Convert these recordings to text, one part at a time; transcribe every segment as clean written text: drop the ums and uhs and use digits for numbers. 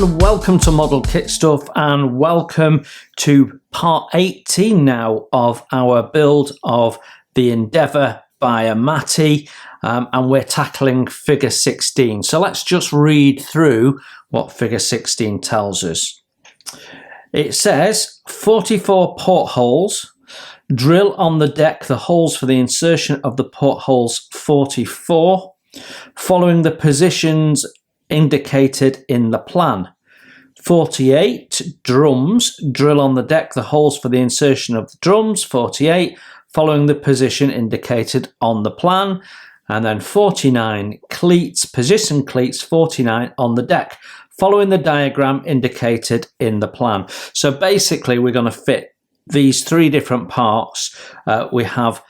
and welcome to Model Kit Stuff, and welcome to part 18 now of our build of the Endeavour by Amati, and we're tackling figure 16. So let's just read through what figure 16 tells us. It says 44 portholes. Drill on the deck the holes for the insertion of the portholes 44, following the positions indicated in the plan. 48 drums. Drill on the deck the holes for the insertion of the drums 48, following the position indicated on the plan. And then 49 cleats. Position cleats 49 on the deck, following the diagram indicated in the plan. So basically we're going to fit these three different parts. We have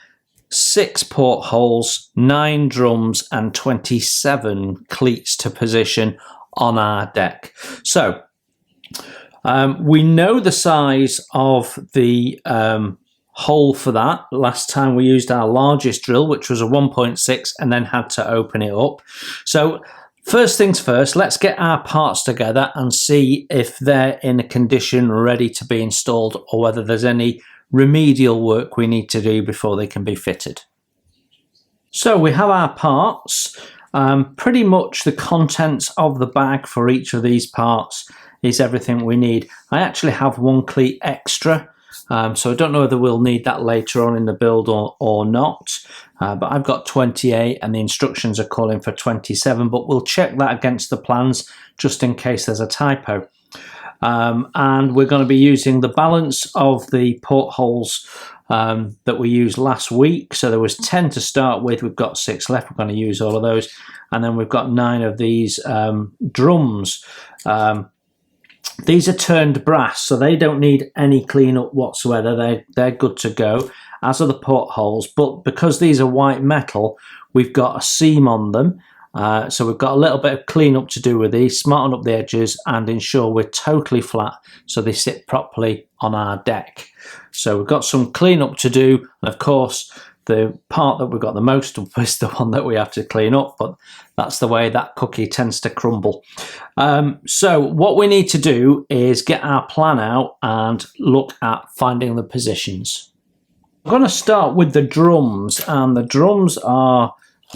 6 portholes, 9 drums, and 27 cleats to position on our deck. So we know the size of the hole for that. Last time we used our largest drill, which was a 1.6, and then had to open it up. So first things first, let's get our parts together and see if they're in a condition ready to be installed, or whether there's any remedial work we need to do before they can be fitted. So we have our parts. Pretty much the contents of the bag for each of these parts is everything we need. I actually have 1 cleat extra, so I don't know whether we'll need that later on in the build or not. But I've got 28 and the instructions are calling for 27, but we'll check that against the plans just in case there's a typo. And we're going to be using the balance of the portholes that we used last week. So there was 10 to start with. We've got 6 left. We're going to use all of those. And then we've got 9 of these drums. These are turned brass, so they don't need any cleanup whatsoever. They're good to go, as are the portholes. But because these are white metal, we've got a seam on them. So we've got a little bit of cleanup to do with these, smarten up the edges and ensure we're totally flat so they sit properly on our deck. So we've got some cleanup to do, and of course the part that we've got the most of is the one that we have to clean up, but that's the way that cookie tends to crumble. So what we need to do is get our plan out and look at finding the positions. I'm going to start with the drums, and the drums are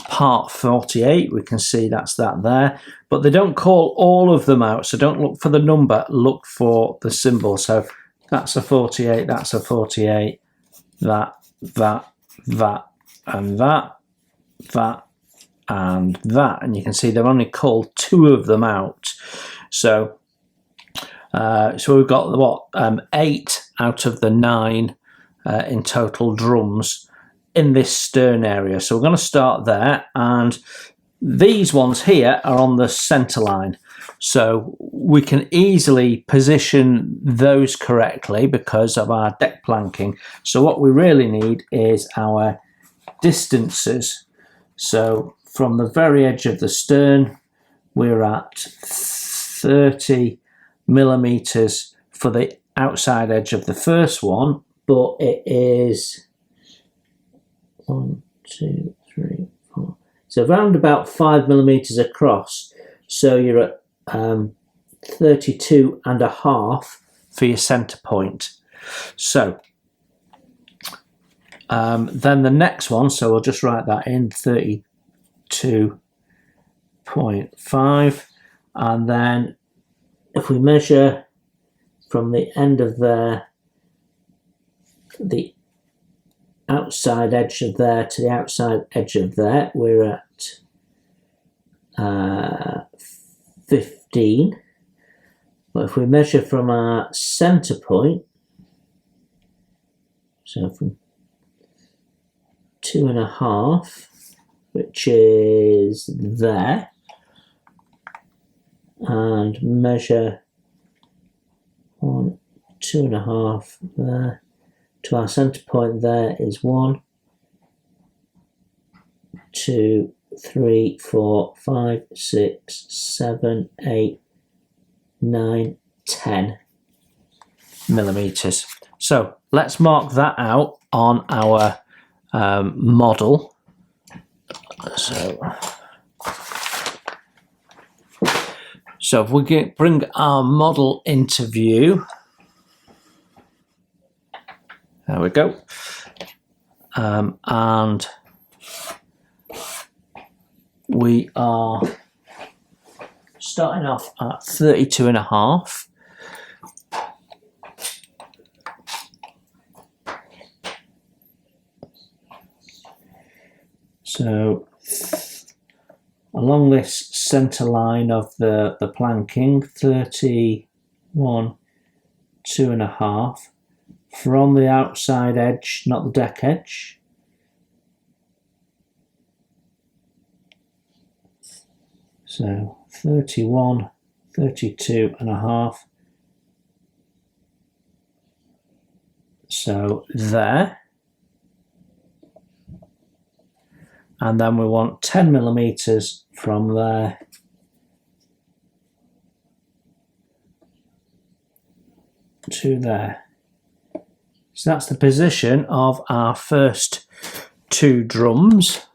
part 48. We can see that's that there, but they don't call all of them out, so don't look for the number, look for the symbol. So that's a 48, that's a 48, that, and that, and that, and you can see they've only called 2 of them out. So we've got what, 8 out of the 9 in total drums in this stern area. So we're going to start there, and these ones here are on the center line, so we can easily position those correctly because of our deck planking. So what we really need is our distances. So from the very edge of the stern, we're at 30 millimeters for the outside edge of the first one, but it is 1, 2, 3, 4. So around about 5 millimeters across. So you're at 32.5 for your center point. So then the next one, so we'll just write that in, 32.5, and then if we measure from the end of there, the outside edge of there to the outside edge of there, we're at 15. But if we measure from our center point, so from 2.5, which is there, and measure 1, 2.5 there to our center point, there is 1, 2, 3, 4, 5, 6, 7, 8, 9, 10 millimeters. So let's mark that out on our model. So if we bring our model into view, there we go. And we are starting off at 32.5. So along this centre line of the planking, 31, 2.5, from the outside edge, not the deck edge. So 31, 32.5. So there. And then we want 10 millimeters from there to there. So that's the position of our first two drums.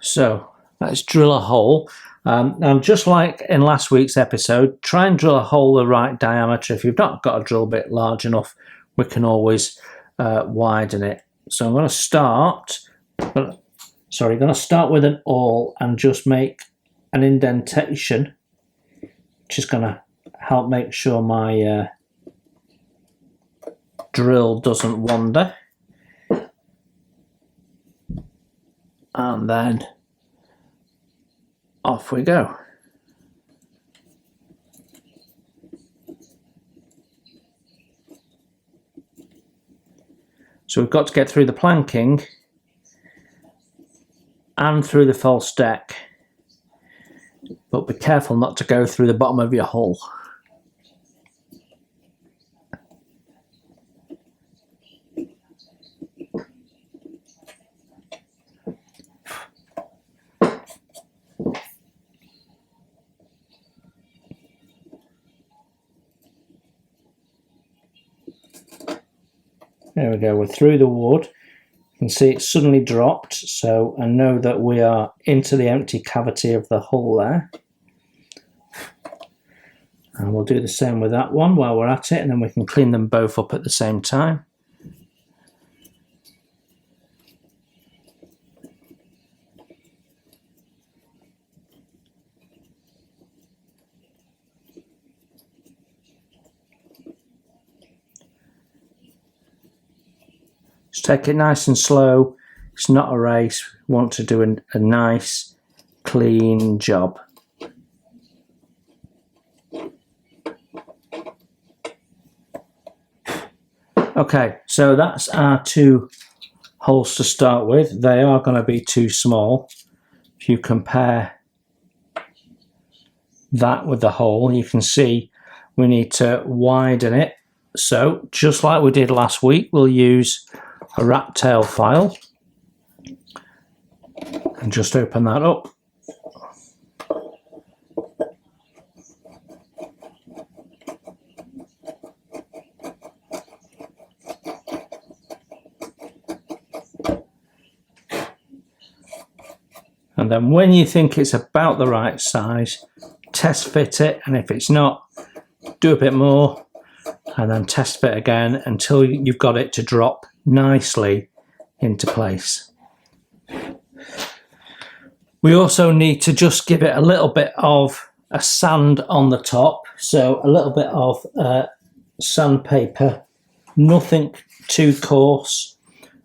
So let's drill a hole. And just like in last week's episode, try and drill a hole the right diameter. If you've not got a drill bit large enough, we can always widen it. So I'm going to start. Going to start with an awl and just make an indentation, which is going to help make sure my drill doesn't wander. And then off we go. So we've got to get through the planking and through the false deck, but be careful not to go through the bottom of your hole. There we go, we're through the wood. You can see it suddenly dropped, so I know that we are into the empty cavity of the hole there. And we'll do the same with that one while we're at it, and then we can clean them both up at the same time. Just take it nice and slow. It's not a race. We want to do a nice, clean job. Okay, so that's our two holes to start with. They are going to be too small. If you compare that with the hole, you can see we need to widen it. So just like we did last week, we'll use a rat tail file and just open that up. And then when you think it's about the right size, test fit it, and if it's not, do a bit more and then test fit again until you've got it to drop nicely into place. We also need to just give it a little bit of a sand on the top, so a little bit of sandpaper, nothing too coarse.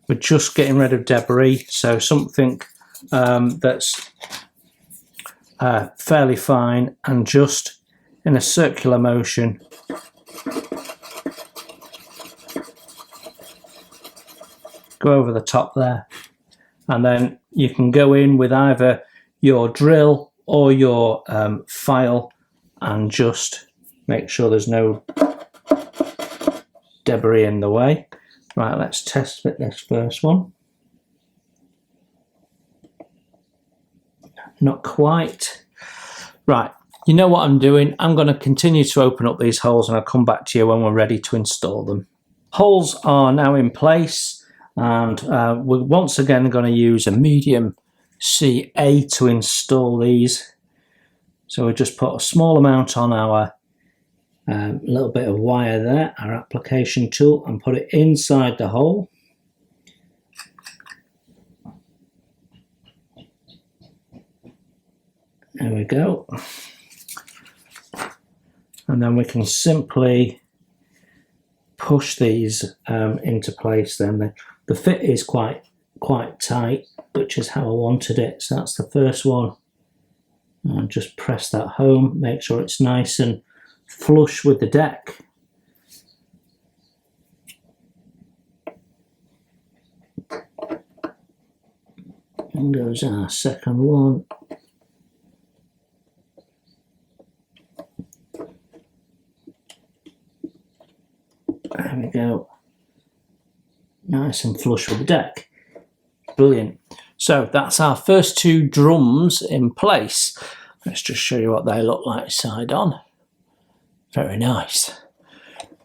We're just getting rid of debris, so something that's fairly fine, and just in a circular motion go over the top there, and then you can go in with either your drill or your file and just make sure there's no debris in the way. Right, let's test fit this first one. Not quite. Right, you know what I'm doing. I'm going to continue to open up these holes and I'll come back to you when we're ready to install them. Holes are now in place, and we're once again going to use a medium CA to install these. So we just put a small amount on our little bit of wire there, our application tool, and put it inside the hole. There we go. And then we can simply push these into place. Then the fit is quite tight, which is how I wanted it. So that's the first one. And just press that home, make sure it's nice and flush with the deck. And goes our second one. There we go. Nice and flush with the deck. Brilliant. So that's our first two drums in place. Let's just show you what they look like side on. Very nice.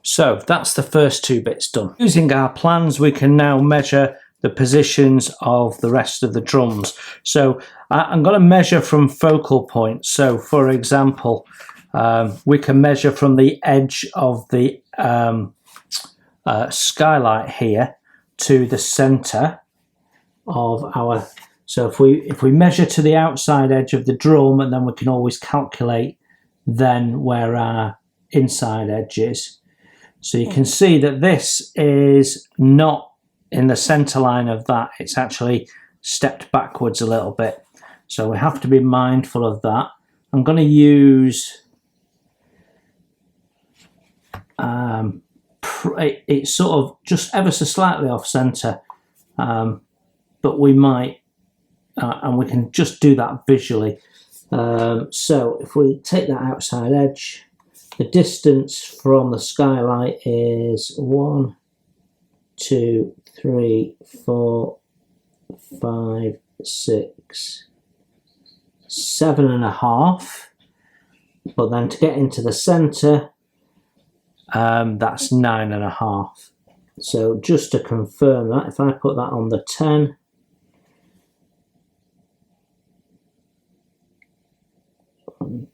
So that's the first two bits done. Using our plans, we can now measure the positions of the rest of the drums. So I'm going to measure from focal points. So for example, we can measure from the edge of the skylight here to the center of our, so if we measure to the outside edge of the drum, and then we can always calculate then where our inside edge is. So you can see that this is not in the center line of that, it's actually stepped backwards a little bit. So we have to be mindful of that. I'm going to use it's sort of just ever so slightly off center, but we might and we can just do that visually. So if we take that outside edge, the distance from the skylight is 1, 2, 3, 4, 5, 6, 7.5. But then to get into the center, that's 9.5. So just to confirm that, if I put that on the 10,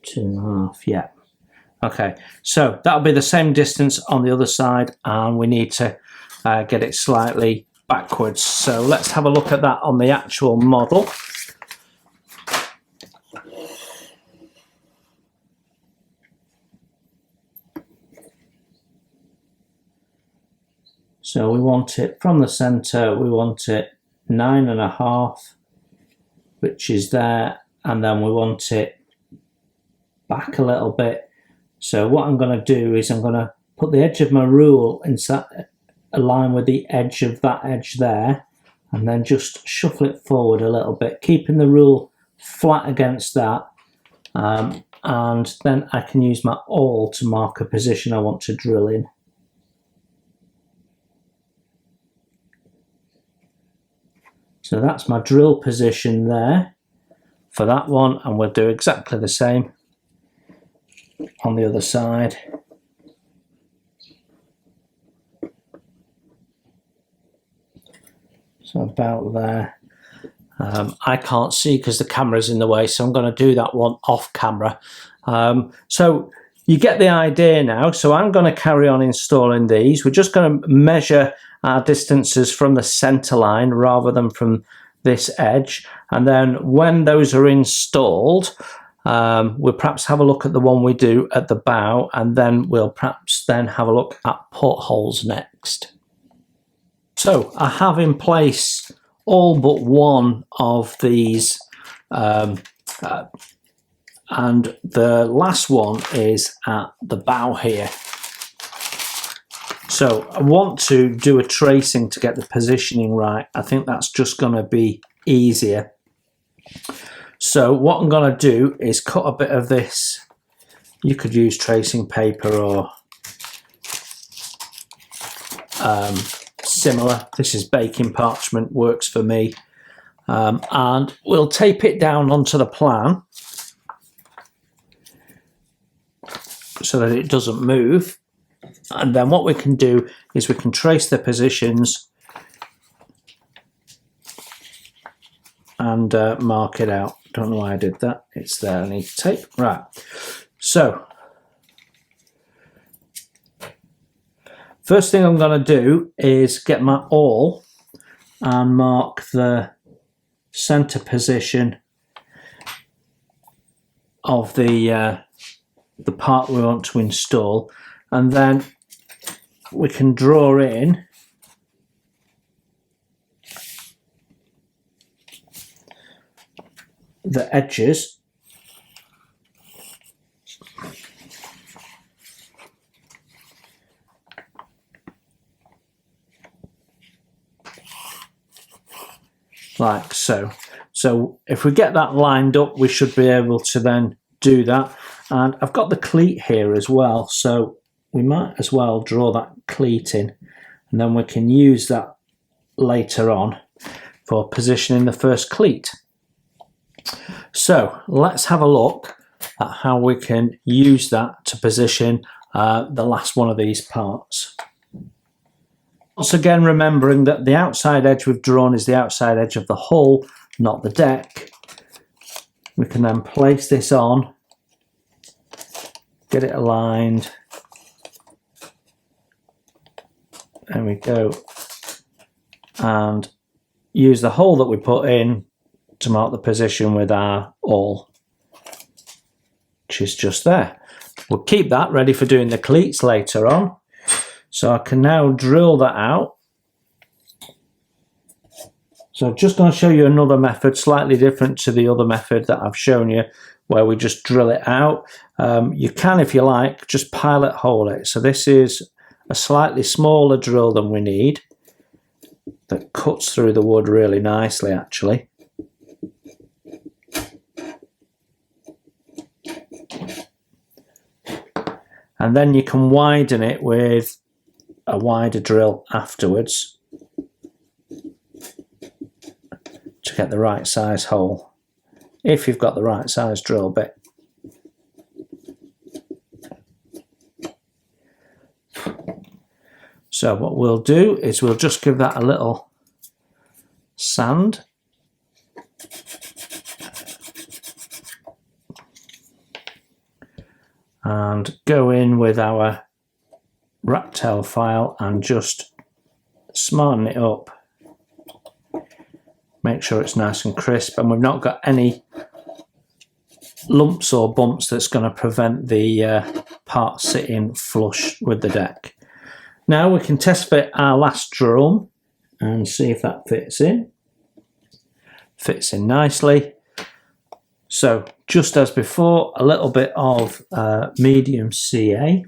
two and a half, yeah. Okay, so that'll be the same distance on the other side, and we need to get it slightly backwards. So let's have a look at that on the actual model. So we want it from the center, we want it 9.5, which is there, and then we want it back a little bit. So what I'm going to do is I'm going to put the edge of my rule inside, align with the edge of that edge there, and then just shuffle it forward a little bit, keeping the rule flat against that, and then I can use my awl to mark a position I want to drill in. So that's my drill position there for that one, and we'll do exactly the same on the other side. So about there. I can't see because the camera's in the way, so I'm going to do that one off camera. So you get the idea now. So I'm going to carry on installing these. We're just going to measure our distances from the center line rather than from this edge, and then when those are installed, we'll perhaps have a look at the one we do at the bow, and then we'll perhaps then have a look at portholes next. So I have in place all but one of these, and the last one is at the bow here. So I want to do a tracing to get the positioning right. I think that's just going to be easier. So what I'm going to do is cut a bit of this. You could use tracing paper or similar. This is baking parchment, works for me. And we'll tape it down onto the plan so that it doesn't move. And then what we can do is we can trace the positions and mark it out. don't know why I did that. It's there. I need tape. Right. So first thing I'm going to do is get my awl and mark the center position of the part we want to install, and then we can draw in the edges like so. So if we get that lined up, we should be able to then do that. And I've got the cleat here as well, so we might as well draw that cleat in, and then we can use that later on for positioning the first cleat. So let's have a look at how we can use that to position the last one of these parts. Once again, remembering that the outside edge we've drawn is the outside edge of the hull, not the deck. We can then place this on, get it aligned. There we go. And use the hole that we put in to mark the position with our awl, which is just there. We'll keep that ready for doing the cleats later on. So I can now drill that out. So I'm just going to show you another method, slightly different to the other method that I've shown you, where we just drill it out. You can, if you like, just pilot hole it. So this is a slightly smaller drill than we need, that cuts through the wood really nicely, actually. And then you can widen it with a wider drill afterwards to get the right size hole, if you've got the right size drill bit. So what we'll do is we'll just give that a little sand. And go in with our rat tail file and just smarten it up. Make sure it's nice and crisp, and we've not got any lumps or bumps that's going to prevent the part sitting flush with the deck. Now we can test fit our last drum and see if that fits in. Fits in nicely. So just as before, a little bit of medium CA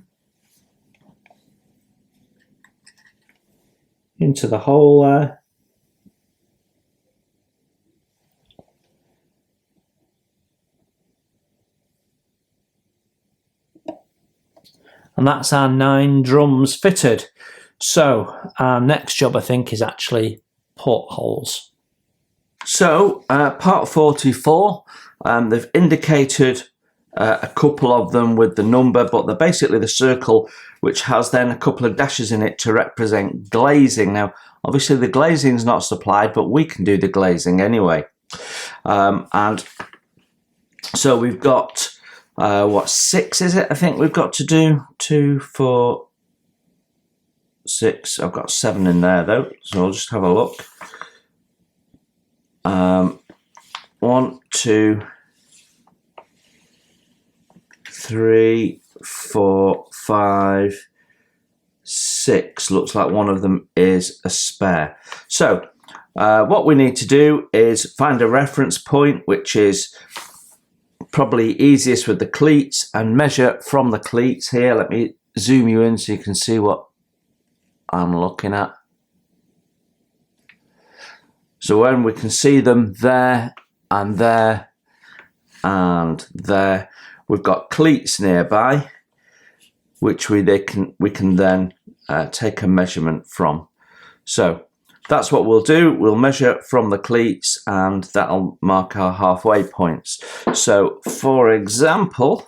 into the hole there. And that's our 9 drums fitted. So our next job, I think, is actually portholes. So part 44, they've indicated a couple of them with the number, but they're basically the circle which has then a couple of dashes in it to represent glazing. Now, obviously the glazing is not supplied, but we can do the glazing anyway. And so we've got, what, 6 is it? I think we've got to do 2, 4, 6. I've got 7 in there though, so I'll just have a look. 1, 2, 3, 4, 5, 6. Looks like one of them is a spare. So what we need to do is find a reference point, which is probably easiest with the cleats, and measure from the cleats here. Let me zoom you in so you can see what I'm looking at. So when we can see them there and there and there, we've got cleats nearby, which we can then take a measurement from. So that's what we'll do. We'll measure from the cleats, and that'll mark our halfway points. So for example,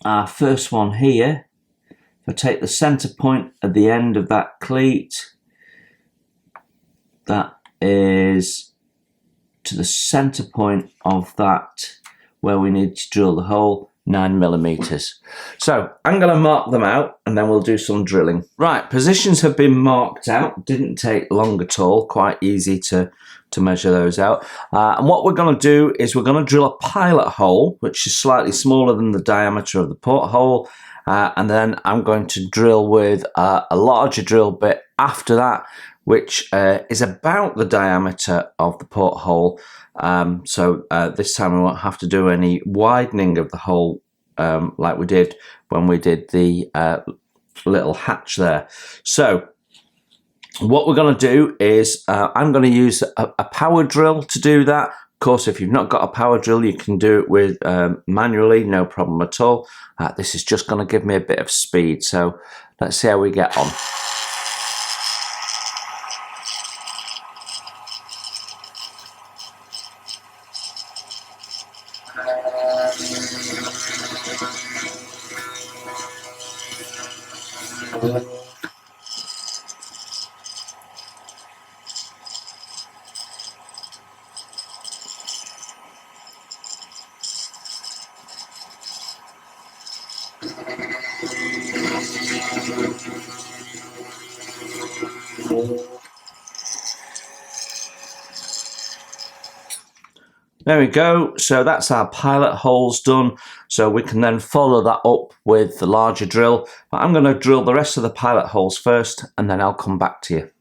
our first one here, if I take the center point at the end of that cleat, that is to the centre point of that where we need to drill the hole, 9mm. So I'm going to mark them out and then we'll do some drilling. Right, positions have been marked out. Didn't take long at all, quite easy to measure those out. And what we're going to do is we're going to drill a pilot hole, which is slightly smaller than the diameter of the porthole. And then I'm going to drill with a larger drill bit after that, which is about the diameter of the porthole. So this time we won't have to do any widening of the hole like we did when we did the little hatch there. So what we're going to do is I'm going to use a power drill to do that. Of course, if you've not got a power drill, you can do it with manually, no problem at all. This is just going to give me a bit of speed. So let's see how we get on. There we go. So that's our pilot holes done. So we can then follow that up with the larger drill. But I'm going to drill the rest of the pilot holes first and then I'll come back to you.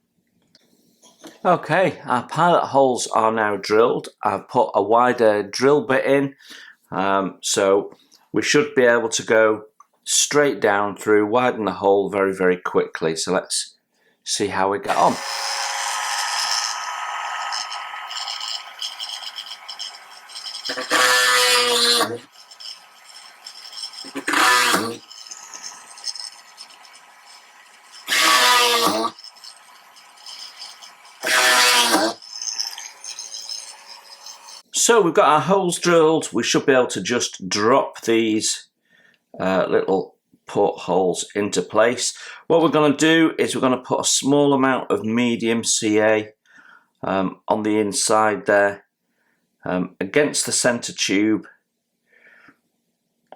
Okay, our pilot holes are now drilled. I've put a wider drill bit in. So we should be able to go straight down through, widen the hole very, very quickly. So let's see how we get on. So we've got our holes drilled. We should be able to just drop these little portholes into place. What we're going to do is we're going to put a small amount of medium CA on the inside there against the center tube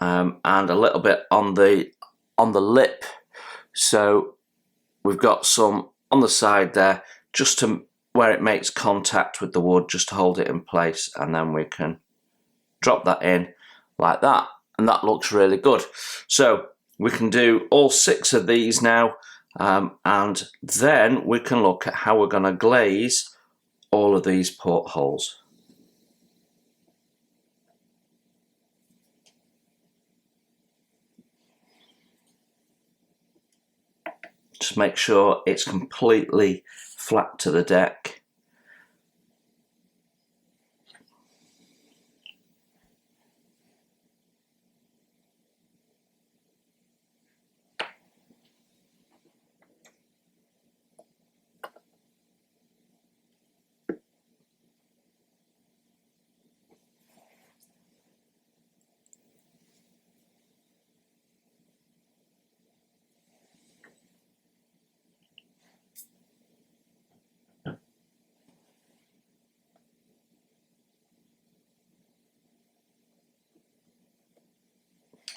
and a little bit on the lip. So we've got some on the side there just to where it makes contact with the wood, just to hold it in place, and then we can drop that in like that, and that looks really good. So we can do all 6 of these now, and then we can look at how we're going to glaze all of these portholes. Just make sure it's completely flat to the deck.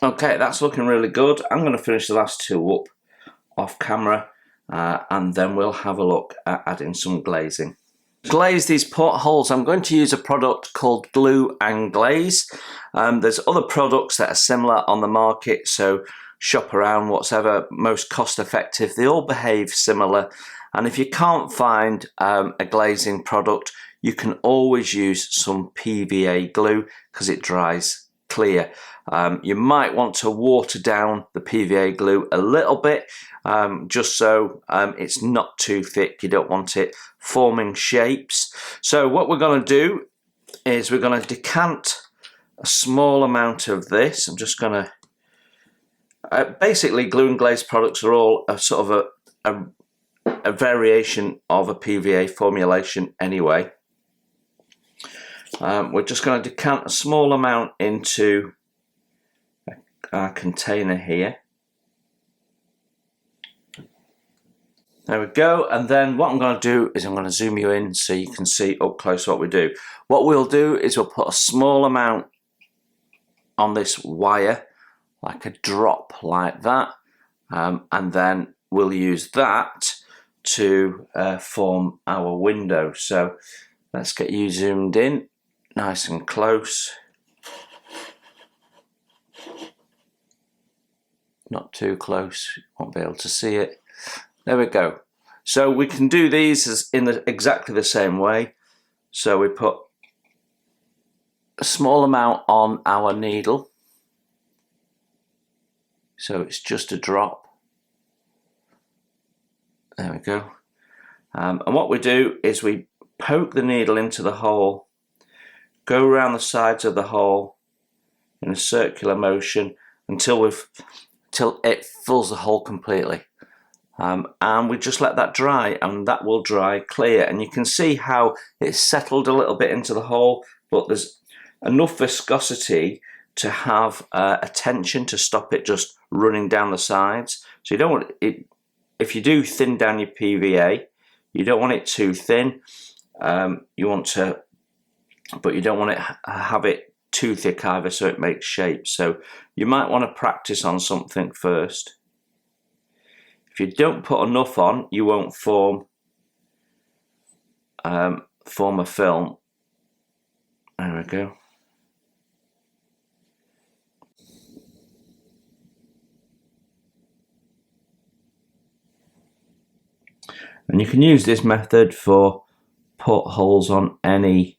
Okay, that's looking really good. I'm going to finish the last 2 up off camera and then we'll have a look at adding some glazing. To glaze these portholes, I'm going to use a product called Glue and Glaze. There's other products that are similar on the market, so shop around whatever most cost effective. They all behave similar, and if you can't find a glazing product, you can always use some PVA glue because it dries clear. You might want to water down the PVA glue a little bit, just so it's not too thick. You don't want it forming shapes. So what we're going to do is we're going to decant a small amount of this. I'm just going to basically, glue and glaze products are all a sort of a variation of a PVA formulation anyway. We're just going to decant a small amount into our container here. There we go. And then what I'm going to do is I'm going to zoom you in so you can see up close what we do. What we'll do is we'll put a small amount on this wire, like a drop like that, and then we'll use that to form our window. So let's get you zoomed in nice and close. Not too close, won't be able to see it. There we go. So we can do these as in exactly the same way. So we put a small amount on our needle. So it's just a drop. There we go. And what we do is we poke the needle into the hole, go around the sides of the hole in a circular motion until it fills the hole completely. And we just let that dry, and that will dry clear. And you can see how it's settled a little bit into the hole, but there's enough viscosity to have a tension to stop it just running down the sides. So you don't want it, if you do thin down your PVA, you don't want it too thin. You want to, but you don't want it have it too thick either, so it makes shape. So you might want to practice on something first. If you don't put enough on, you won't form a film. There we go. And you can use this method for portholes on any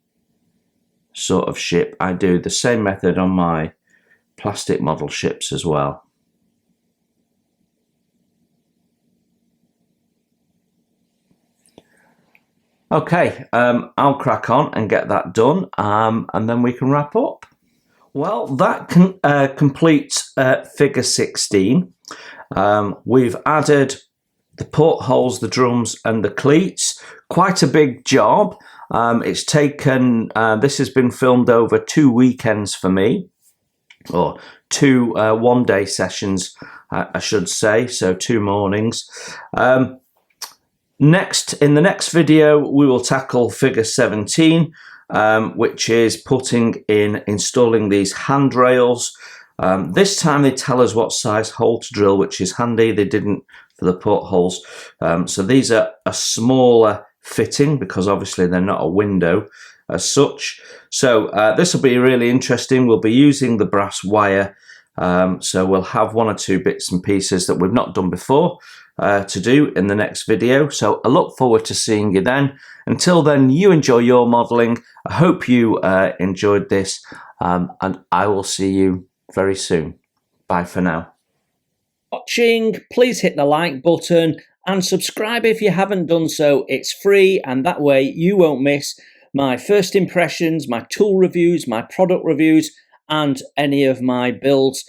sort of ship. I do the same method on my plastic model ships as well. Okay, I'll crack on and get that done, and then we can wrap up. Well, that completes figure 16. We've added the portholes, the drums and the cleats. Quite a big job. It's taken, this has been filmed over 2 weekends for me, or 2 one-day sessions, I should say, so 2 mornings. In the next video, we will tackle figure 17, which is installing these handrails. This time they tell us what size hole to drill, which is handy. They didn't for the portholes. So these are a smaller fitting because obviously they're not a window as such. So this will be really interesting. We'll be using the brass wire. So we'll have 1 or 2 bits and pieces that we've not done before to do in the next video. So I look forward to seeing you then. Until then, you enjoy your modelling. I hope you enjoyed this, and I will see you very soon. Bye for now. Watching, please hit the like button and subscribe if you haven't done so. It's free, and that way you won't miss my first impressions, my tool reviews, my product reviews, and any of my builds,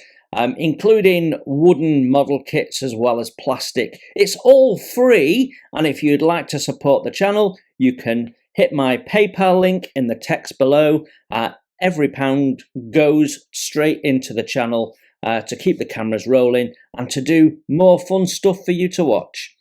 including wooden model kits as well as plastic. It's all free, and if you'd like to support the channel, you can hit my PayPal link in the text below. Every pound goes straight into the channel to keep the cameras rolling and to do more fun stuff for you to watch.